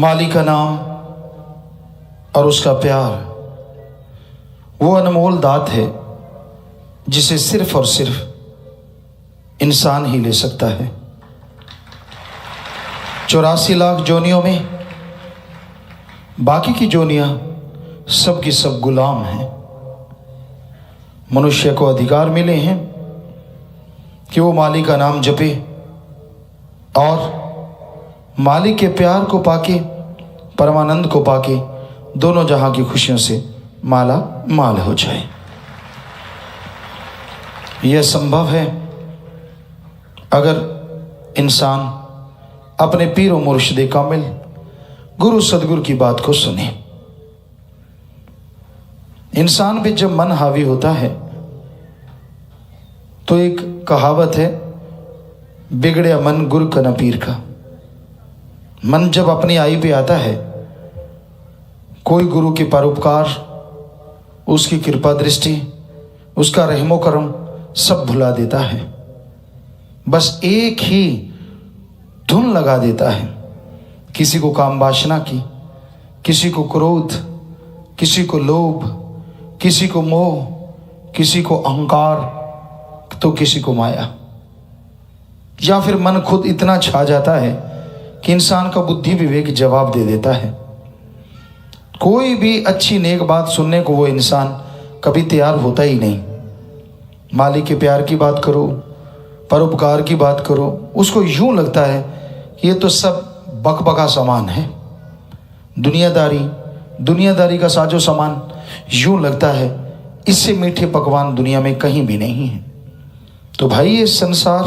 माली का नाम और उसका प्यार वो अनमोल दात है जिसे सिर्फ और सिर्फ इंसान ही ले सकता है। 84 लाख जोनियों में बाकी की जोनियां सब की सब गुलाम हैं। मनुष्य को अधिकार मिले हैं कि वो मालिक का नाम जपे और मालिक के प्यार को पाके, परमानंद को पाके दोनों जहां की खुशियों से माला माल हो जाए। यह संभव है अगर इंसान अपने पीर और मुर्शिद कामिल गुरु सदगुरु की बात को सुने। इंसान पे जब मन हावी होता है तो एक कहावत है, बिगड़े मन गुरु का न पीर का। मन जब अपनी आई पे आता है, कोई गुरु के परोपकार, उसकी कृपा दृष्टि, उसका रहमो करम सब भुला देता है। बस एक ही धुन लगा देता है, किसी को काम वासना की, किसी को क्रोध, किसी को लोभ, किसी को मोह, किसी को अहंकार, तो किसी को माया। या फिर मन खुद इतना छा जाता है कि इंसान का बुद्धि विवेक जवाब दे देता है। कोई भी अच्छी नेक बात सुनने को वो इंसान कभी तैयार होता ही नहीं। मालिक के प्यार की बात करो, परोपकार की बात करो, उसको यूं लगता है कि ये तो सब बकबका सामान है। दुनियादारी का साजो सामान यूं लगता है इससे मीठे पकवान दुनिया में कहीं भी नहीं है। तो भाई ये संसार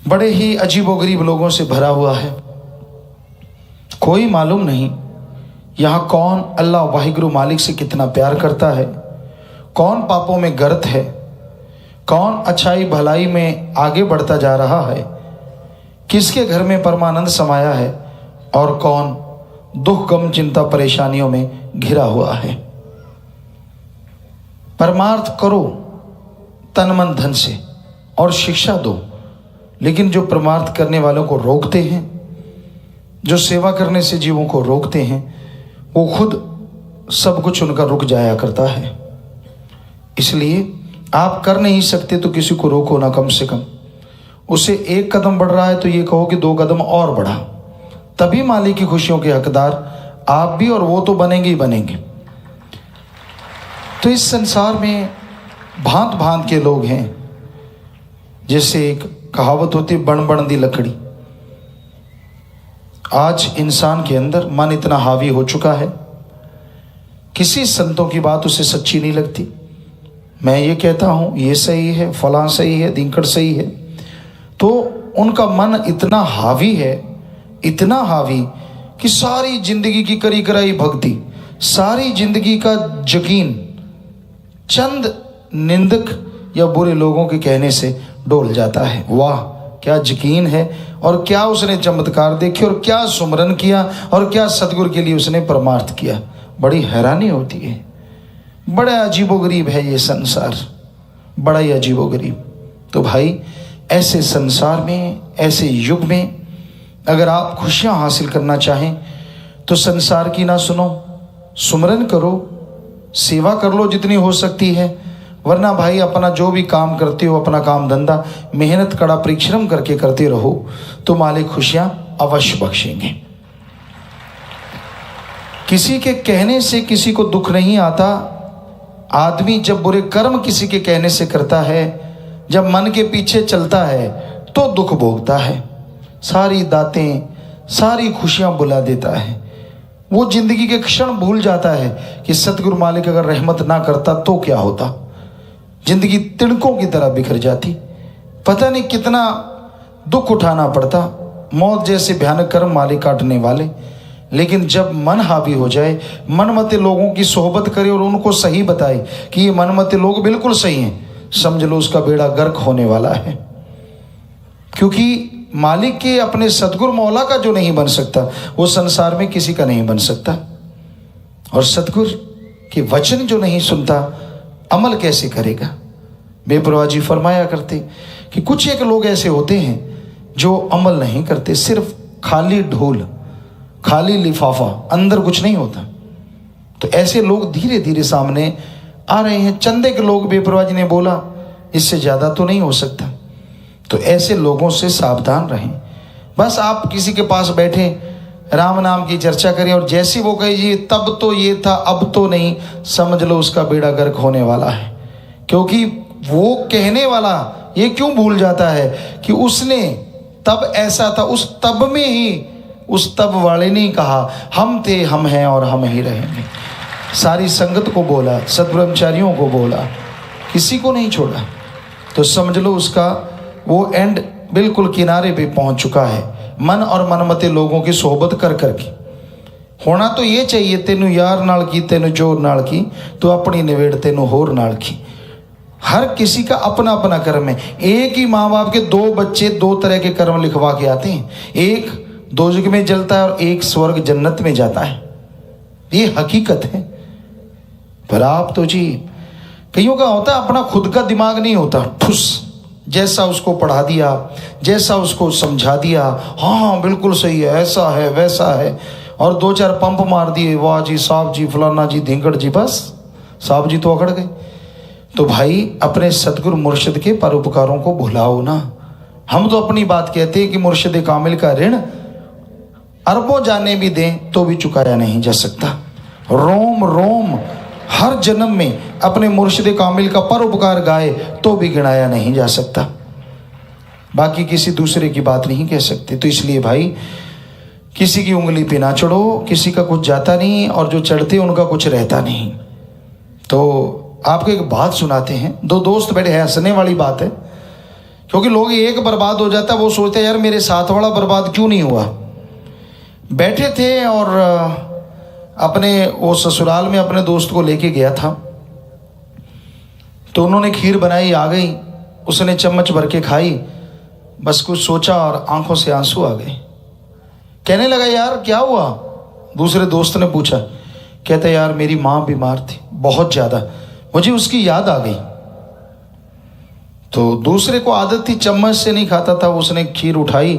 बड़े ही अजीबोगरीब लोगों से भरा हुआ है। कोई मालूम नहीं यहाँ कौन अल्लाह वाहिगुरु मालिक से कितना प्यार करता है, कौन पापों में गर्त है, कौन अच्छाई भलाई में आगे बढ़ता जा रहा है, किसके घर में परमानंद समाया है और कौन दुख गम चिंता परेशानियों में घिरा हुआ है। परमार्थ करो तन मन धन से और शिक्षा दो, लेकिन जो परमार्थ करने वालों को रोकते हैं, जो सेवा करने से जीवों को रोकते हैं, वो खुद सब कुछ उनका रुक जाया करता है। इसलिए आप कर नहीं सकते तो किसी को रोको ना, कम से कम उसे एक कदम बढ़ रहा है तो ये कहो कि 2 कदम और बढ़ा, तभी मालिक की खुशियों के हकदार आप भी और वो तो बनेंगे ही बनेंगे। तो इस संसार में भांत भांत के लोग हैं। जैसे एक कहावत होती है, बण बण दी लकड़ी। आज इंसान के अंदर मन इतना हावी हो चुका है, किसी संतों की बात उसे सच्ची नहीं लगती। मैं ये कहता हूं ये सही है, फलां सही है, दिनकड़ सही है, तो उनका मन इतना हावी है, इतना हावी कि सारी जिंदगी की करी कराई भक्ति, सारी जिंदगी का यकीन चंद निंदक या बुरे लोगों के कहने से डोल जाता है। वाह क्या यकीन है, और क्या उसने चमत्कार देखे, और क्या सुमरन किया, और क्या सतगुरु के लिए उसने परमार्थ किया। बड़ी हैरानी होती है। बड़ा अजीबोगरीब है ये संसार, बड़ा ही अजीबोगरीब। तो भाई ऐसे संसार में, ऐसे युग में अगर आप खुशियां हासिल करना चाहें तो संसार की ना सुनो, सुमरन करो, सेवा कर लो जितनी हो सकती है। वरना भाई अपना जो भी काम करते हो, अपना काम धंधा मेहनत कड़ा परिश्रम करके करते रहो तो मालिक खुशियां अवश्य बख्शेंगे। किसी के कहने से किसी को दुख नहीं आता। आदमी जब बुरे कर्म किसी के कहने से करता है, जब मन के पीछे चलता है तो दुख भोगता है, सारी दातें, सारी खुशियां बुला देता है। वो जिंदगी के क्षण भूल जाता है कि सतगुरु मालिक अगर रहमत ना करता तो क्या होता। जिंदगी तिनकों की तरह बिखर जाती, पता नहीं कितना दुख उठाना पड़ता। मौत जैसे भयानक कर्म मालिक काटने वाले। लेकिन जब मन हावी हो जाए, मनमते लोगों की सोहबत करे और उनको सही बताए कि ये मनमते लोग बिल्कुल सही हैं, समझ लो उसका बेड़ा गर्क होने वाला है। क्योंकि मालिक के अपने सतगुरु मौला का जो नहीं बन सकता वो संसार में किसी का नहीं बन सकता। और सतगुरु के वचन जो नहीं सुनता अमल कैसे करेगा। बेपरवाह जी फरमाया करते कि कुछ एक लोग ऐसे होते हैं जो अमल नहीं करते, सिर्फ खाली ढोल, खाली लिफाफा, अंदर कुछ नहीं होता। तो ऐसे लोग धीरे धीरे सामने आ रहे हैं। चंदे के लोग बेपरवाह जी ने बोला इससे ज़्यादा तो नहीं हो सकता। तो ऐसे लोगों से सावधान रहें। बस आप किसी के पास बैठे राम नाम की चर्चा करें और जैसी वो कहे जी तब तो ये था अब तो नहीं, समझ लो उसका बेड़ा गर्क होने वाला है। क्योंकि वो कहने वाला ये क्यों भूल जाता है कि उसने तब ऐसा था, उस तब में ही उस तब वाले ने कहा हम थे, हम हैं और हम ही रहेंगे। सारी संगत को बोला, सद्ब्रह्मचारियों को बोला, किसी को नहीं छोड़ा। तो समझ लो उसका वो एंड बिल्कुल किनारे पे पहुंच चुका है। मन और मनमते लोगों की सोहबत कर करके होना तो ये चाहिए, तेनू यार नाल की तेनू जोर नाल की, तो अपनी निवेड़ तेनू होर नाल की। हर किसी का अपना अपना कर्म है। एक ही माँ बाप के दो बच्चे दो तरह के कर्म लिखवा के आते हैं, एक दोजख में जलता है और एक स्वर्ग जन्नत में जाता है। ये हकीकत है। पर आप तो जी कईयों का होता है अपना खुद का दिमाग नहीं होता, ठुस जैसा उसको पढ़ा दिया, जैसा उसको समझा दिया, हाँ बिल्कुल सही है, ऐसा है वैसा है, और दो चार पंप मार दिए, वाह जी साहब जी फलाना जी धिंकड़ जी, बस साहब जी तो अकड़ गए। तो भाई अपने सतगुरु मुर्शिद के परोपकारों को भुलाओ ना। हम तो अपनी बात कहते हैं कि मुर्शिद कामिल का ऋण अरबों जाने भी दें तो भी चुकाया नहीं जा सकता। रोम रोम हर जन्म में अपने मुर्शिद कामिल का परोपकार गाए तो भी गिनाया नहीं जा सकता। बाकी किसी दूसरे की बात नहीं कह सकते। तो इसलिए भाई किसी की उंगली पे ना चढ़ो, किसी का कुछ जाता नहीं और जो चढ़ते उनका कुछ रहता नहीं। तो आपको एक बात सुनाते हैं। दो दोस्त बैठे हैं, हंसने वाली बात है, क्योंकि लोग एक बर्बाद हो जाता है वो सोचते हैं यार मेरे साथ वाला बर्बाद क्यों नहीं हुआ। बैठे थे और अपने वो ससुराल में अपने दोस्त को लेके गया था, तो उन्होंने खीर बनाई, आ गई, उसने चम्मच भर के खाई, बस कुछ सोचा और आंखों से आंसू आ गए। कहने लगा यार क्या हुआ। दूसरे दोस्त ने पूछा, कहता यार मेरी माँ बीमार थी बहुत ज़्यादा, मुझे उसकी याद आ गई। तो दूसरे को आदत थी चम्मच से नहीं खाता था, उसने खीर उठाई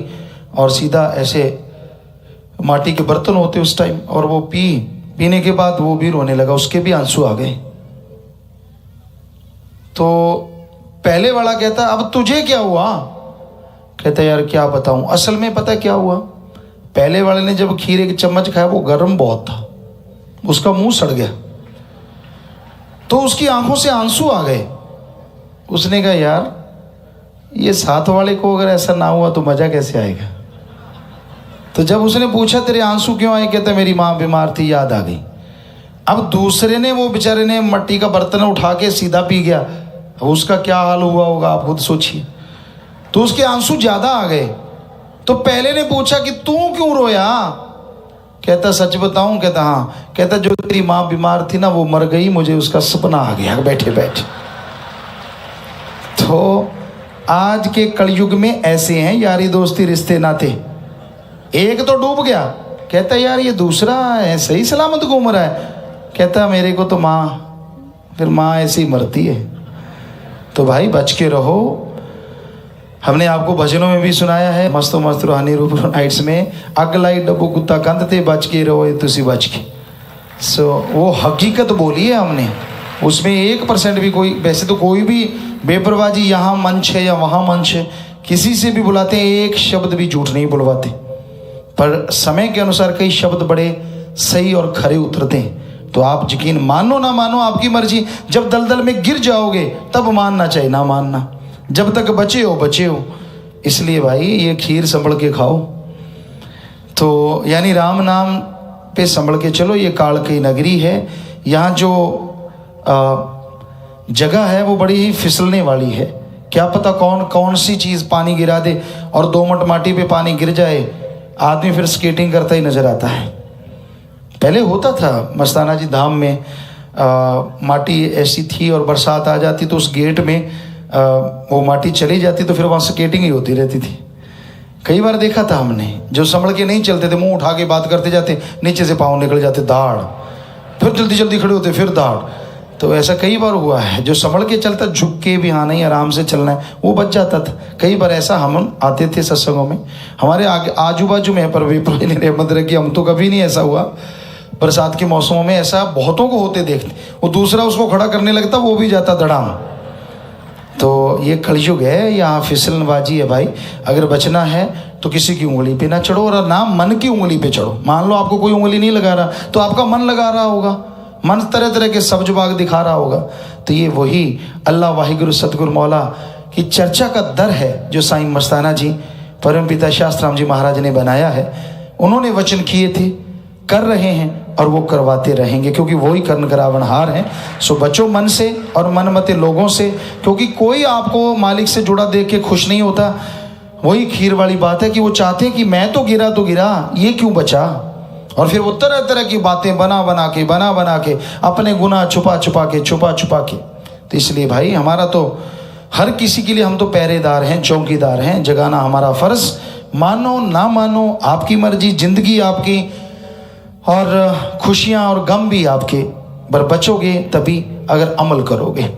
और सीधा ऐसे माटी के बर्तन होते उस टाइम, और वो पीने के बाद वो भी रोने लगा, उसके भी आंसू आ गए। तो पहले वाला कहता अब तुझे क्या हुआ। कहता यार क्या बताऊं, असल में पता क्या हुआ, पहले वाले ने जब खीर एक चम्मच खाया वो गर्म बहुत था, उसका मुंह सड़ गया, तो उसकी आंखों से आंसू आ गए। उसने कहा यार ये साथ वाले को अगर ऐसा ना हुआ तो मजा कैसे आएगा। तो जब उसने पूछा तेरे आंसू क्यों आए, कहता मेरी माँ बीमार थी याद आ गई। अब दूसरे ने, वो बेचारे ने मट्टी का बर्तन उठा के सीधा पी गया, अब उसका क्या हाल हुआ होगा आप खुद सोचिए। तो उसके आंसू ज्यादा आ गए। तो पहले ने पूछा कि तू क्यों रोया। कहता सच बताऊं, कहता हाँ। कहता जो तेरी माँ बीमार थी ना वो मर गई, मुझे उसका सपना आ गया बैठे बैठे। तो आज के कलयुग में ऐसे हैं यारी दोस्ती रिश्ते नाते। एक तो डूब गया, कहता यार ये दूसरा है सही सलामत घूम रहा है। कहता मेरे को तो माँ, फिर माँ ऐसी मरती है। तो भाई बच के रहो। हमने आपको भजनों में भी सुनाया है, मस्तो मस्त रूहानी रूप नाइट्स में, अगलाई डब्बू कुत्ता कंध थे बच के रहो ये तुसी बच के। सो वो हकीकत बोली है हमने, उसमें 1% भी कोई, वैसे तो कोई भी बेपरवाही यहाँ मंच है या वहाँ मंच है, किसी से भी बुलाते हैं एक शब्द भी झूठ नहीं बुलवाते, पर समय के अनुसार कई शब्द बड़े सही और खरे उतरते हैं। तो आप यकीन मानो ना मानो आपकी मर्जी, जब दलदल में गिर जाओगे तब मानना चाहिए, ना मानना, जब तक बचे हो बचे हो। इसलिए भाई ये खीर संभल के खाओ। तो यानी राम नाम पे संभल के चलो। ये काल की नगरी है, यहाँ जो जगह है वो बड़ी ही फिसलने वाली है। क्या पता कौन कौन सी चीज़ पानी गिरा दे और दोमट माटी पे पानी गिर जाए, आदमी फिर स्केटिंग करता ही नजर आता है। पहले होता था मस्ताना जी धाम में, माटी ऐसी थी और बरसात आ जाती तो उस गेट में वो माटी चली जाती तो फिर वहाँ स्केटिंग ही होती रहती थी। कई बार देखा था हमने, जो संभल के नहीं चलते थे मुंह उठा के बात करते जाते, नीचे से पाँव निकल जाते, दाढ़, फिर जल्दी जल्दी खड़े होते, फिर दाढ़। तो ऐसा कई बार हुआ है, जो संभल के चलता, झुक के भी हाँ नहीं आराम से चलना है, वो बच जाता था। कई बार ऐसा हम आते थे सत्संगों में, हमारे आगे आजू बाजू में, पर रहमत रखी, हम तो कभी नहीं ऐसा हुआ। बरसात के मौसमों में ऐसा बहुतों को होते देखते, वो दूसरा उसको खड़ा करने लगता, वो भी जाता धड़ाम। तो ये कलयुग है, यहाँ फिसलनबाजी है भाई। अगर बचना है तो किसी की उंगली पे ना चढ़ो, और ना मन की उंगली पे चढ़ो। मान लो आपको कोई उंगली नहीं लगा रहा, तो आपका मन लगा रहा होगा, मन तरह तरह के सब्ज बाग दिखा रहा होगा। तो ये वही अल्लाह वाहिगुरु सतगुरु मौला की चर्चा का दर है, जो साईं मस्ताना जी परम पिता शास्त्राम जी महाराज ने बनाया है। उन्होंने वचन किए थे, कर रहे हैं और वो करवाते रहेंगे, क्योंकि वही कर्ण करावनहार हैं। सो बचो मन से और मनमते लोगों से, क्योंकि कोई आपको मालिक से जुड़ा देख के खुश नहीं होता। वही खीर वाली बात है कि वो चाहते हैं कि मैं तो गिरा, ये क्यों बचा। और फिर वो तरह तरह की बातें बना बना के अपने गुनाह छुपा छुपा के। तो इसलिए भाई हमारा तो हर किसी के लिए हम तो पहरेदार हैं, चौकीदार हैं, जगाना हमारा फर्ज। मानो ना मानो आपकी मर्जी, जिंदगी आपकी और खुशियां और गम भी आपके, पर बचोगे तभी अगर अमल करोगे।